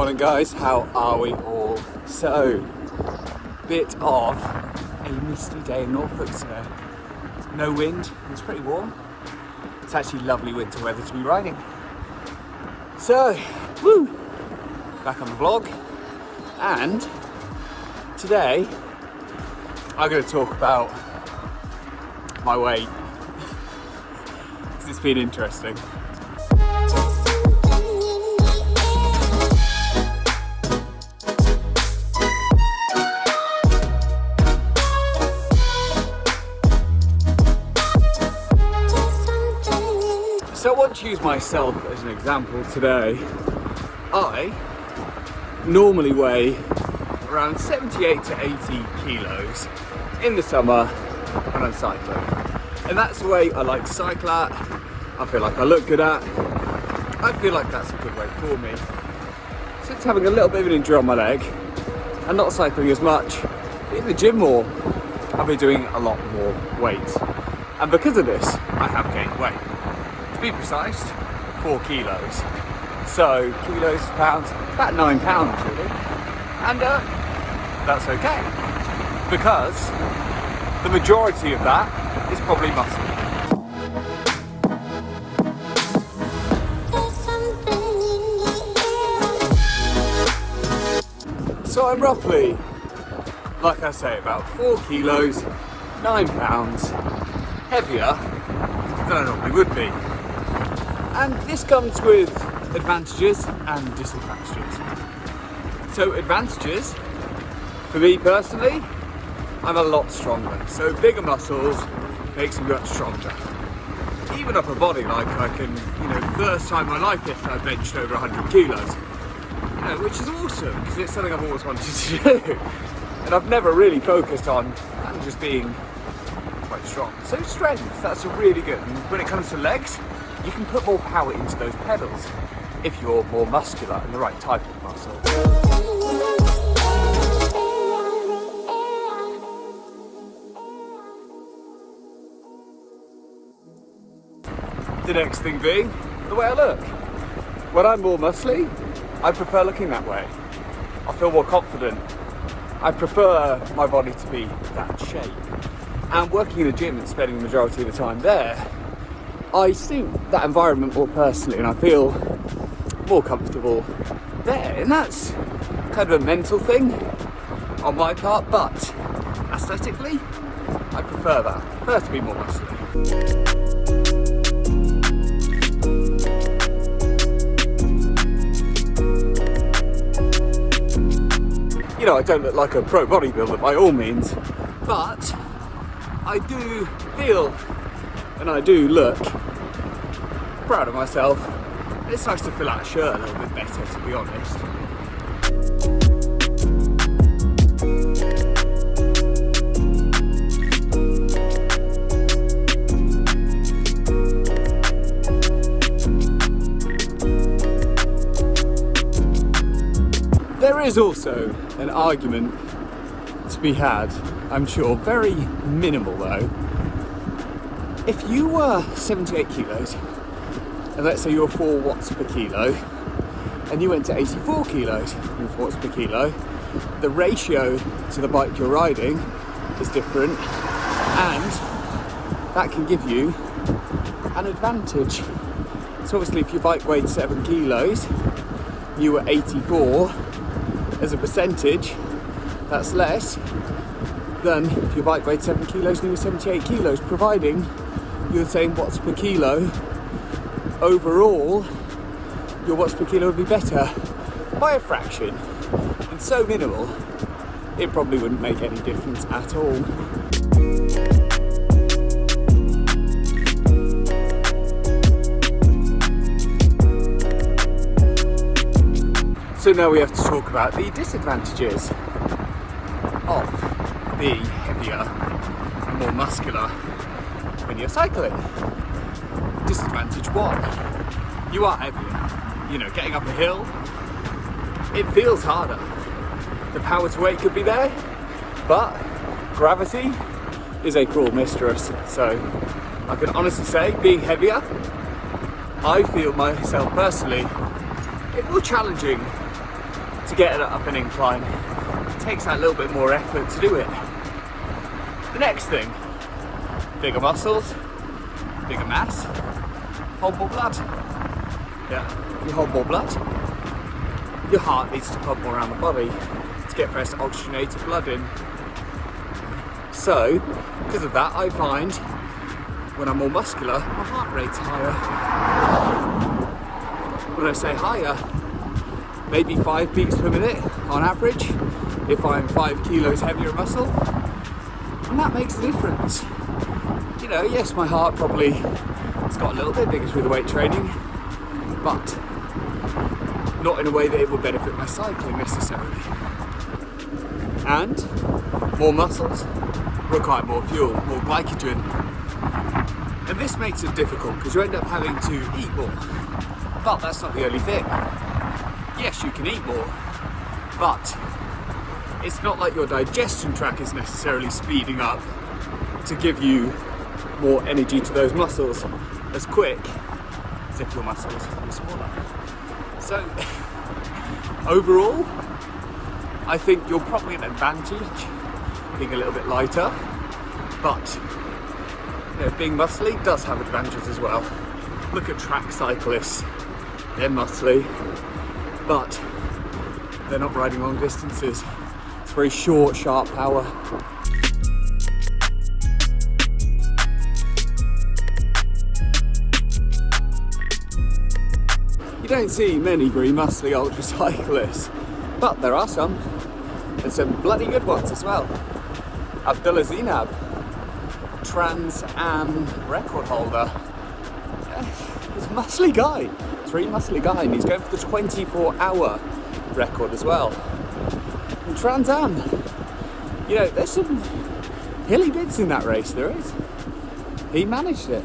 Morning guys, how are we all? So, bit of a misty day in Norfolk today. No wind, it's pretty warm. It's actually lovely winter weather to be riding. So, woo! Back on the vlog. And today, I'm going to talk about my weight. Because it's been interesting. So I want to use myself as an example today. I normally weigh around 78 to 80 kilos in the summer when I'm cycling. And that's the way I like to cycle at, I feel like I look good at, I feel like that's a good weight for me. Since having a little bit of an injury on my leg and not cycling as much, in the gym more, I'll be doing a lot more weight. And because of this, I have gained weight. To be precise, 4 kilos. So kilos, pounds, about 9 pounds really. And that's okay. Because the majority of that is probably muscle. So I'm roughly, like I say, about 4 kilos, 9 pounds heavier than I normally would be. And this comes with advantages and disadvantages. So advantages, for me personally, I'm a lot stronger. So bigger muscles makes me much stronger. Even upper body, like I can, first time in my life yesterday I benched over 100 kilos. Which is awesome, because it's something I've always wanted to do. And I've never really focused on just being quite strong. So strength, that's really good. And when it comes to legs, you can put more power into those pedals if you're more muscular and the right type of muscle. The next thing being the way I look. When I'm more muscly, I prefer looking that way. I feel more confident. I prefer my body to be that shape. And working in a gym and spending the majority of the time there, I suit that environment more personally and I feel more comfortable there. And that's kind of a mental thing on my part, but aesthetically, I prefer that. I prefer to be more muscular. I don't look like a pro bodybuilder by all means, but I do feel and I do look proud of myself. It's nice to fill out a shirt a little bit better, to be honest. There is also an argument to be had, I'm sure, very minimal though. If you were 78 kilos, and let's say you're 4 watts per kilo, and you went to 84 kilos in watts per kilo, the ratio to the bike you're riding is different, and that can give you an advantage. So obviously if your bike weighed 7 kilos, you were 84, as a percentage, that's less than if your bike weighed 7 kilos and you were 78 kilos, providing you're the same watts per kilo. Overall, your watts per kilo would be better by a fraction, and so minimal, it probably wouldn't make any difference at all. So now we have to talk about the disadvantages of being heavier and more muscular when you're cycling. Disadvantage 1, you are heavier. Getting up a hill, it feels harder. The power to weight could be there, but gravity is a cruel mistress. So I can honestly say, being heavier, I feel myself personally, it's more challenging to get it up an incline. It takes that little bit more effort to do it. The next thing, bigger muscles, bigger mass, hold more blood. Yeah, if you hold more blood, your heart needs to pump more around the body to get fresh oxygenated blood in. So, because of that, I find when I'm more muscular, my heart rate's higher. When I say higher, maybe 5 beats per minute on average, if I'm 5 kilos heavier muscle, and that makes a difference. You know, yes, my heart probably has got a little bit bigger through the weight training, but not in a way that it would benefit my cycling necessarily. And more muscles require more fuel, more glycogen. And this makes it difficult because you end up having to eat more. But that's not the only thing. Yes, you can eat more, but it's not like your digestion tract is necessarily speeding up to give you more energy to those muscles as quick as if your muscles were smaller. So overall, I think you're probably an advantage being a little bit lighter, but you know, being muscly does have advantages as well. Look at track cyclists, they're muscly, but they're not riding long distances. It's very short, sharp power. You don't see many very muscly ultra cyclists, but there are some, and some bloody good ones as well. Abdullah Zainab, Trans Am record holder. He's a muscly guy. He's a really muscly guy, and he's going for the 24-hour record as well. And Trans Am, you know, there's some hilly bits in that race, there is. He managed it.